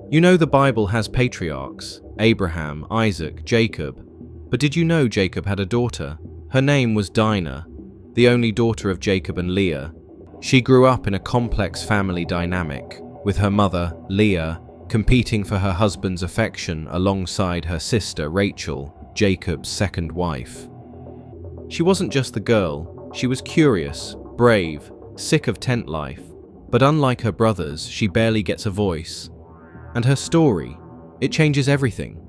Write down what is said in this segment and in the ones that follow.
You know the Bible has patriarchs, Abraham, Isaac, Jacob. But did you know Jacob had a daughter? Her name was Dinah, the only daughter of Jacob and Leah. She grew up in a complex family dynamic, with her mother, Leah, competing for her husband's affection alongside her sister, Rachel, Jacob's second wife. She wasn't just the girl, she was curious, brave, sick of tent life, but unlike her brothers, she barely gets a voice. And her story, it changes everything.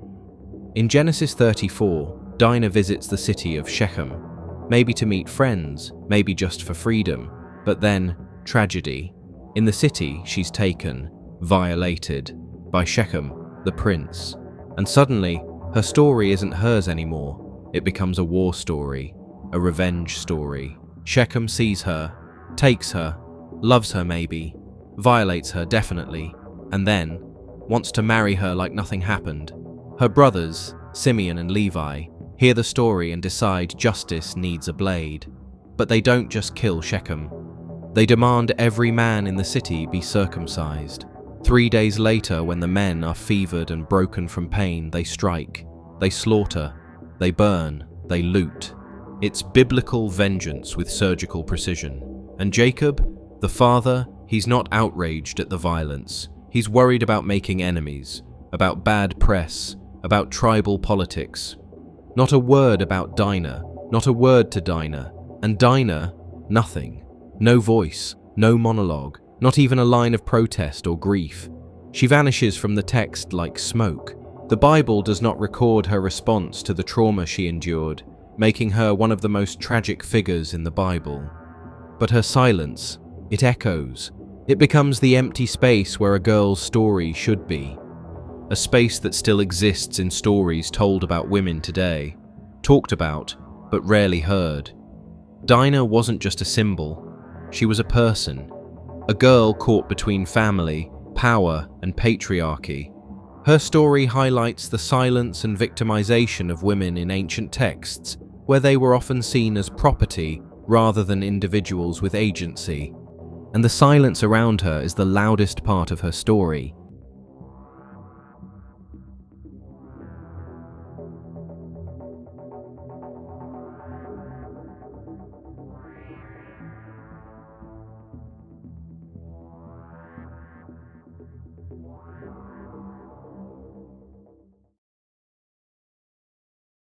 In Genesis 34, Dinah visits the city of Shechem, maybe to meet friends, maybe just for freedom, but then, tragedy. In the city, she's taken, violated, by Shechem, the prince. And suddenly, her story isn't hers anymore. It becomes a war story, a revenge story. Shechem sees her, takes her, loves her maybe, violates her definitely, and then wants to marry her like nothing happened. Her brothers, Simeon and Levi, hear the story and decide justice needs a blade. But they don't just kill Shechem. They demand every man in the city be circumcised. 3 days later, when the men are fevered and broken from pain, they strike, they slaughter, they burn, they loot. It's biblical vengeance with surgical precision. And Jacob, the father, he's not outraged at the violence. He's worried about making enemies, about bad press, about tribal politics. Not a word about Dinah, not a word to Dinah. And Dinah, nothing. No voice, no monologue, not even a line of protest or grief. She vanishes from the text like smoke. The Bible does not record her response to the trauma she endured, making her one of the most tragic figures in the Bible. But her silence, it echoes. It becomes the empty space where a girl's story should be. A space that still exists in stories told about women today, talked about, but rarely heard. Dinah wasn't just a symbol, she was a person. A girl caught between family, power, and patriarchy. Her story highlights the silence and victimization of women in ancient texts, where they were often seen as property rather than individuals with agency. And the silence around her is the loudest part of her story.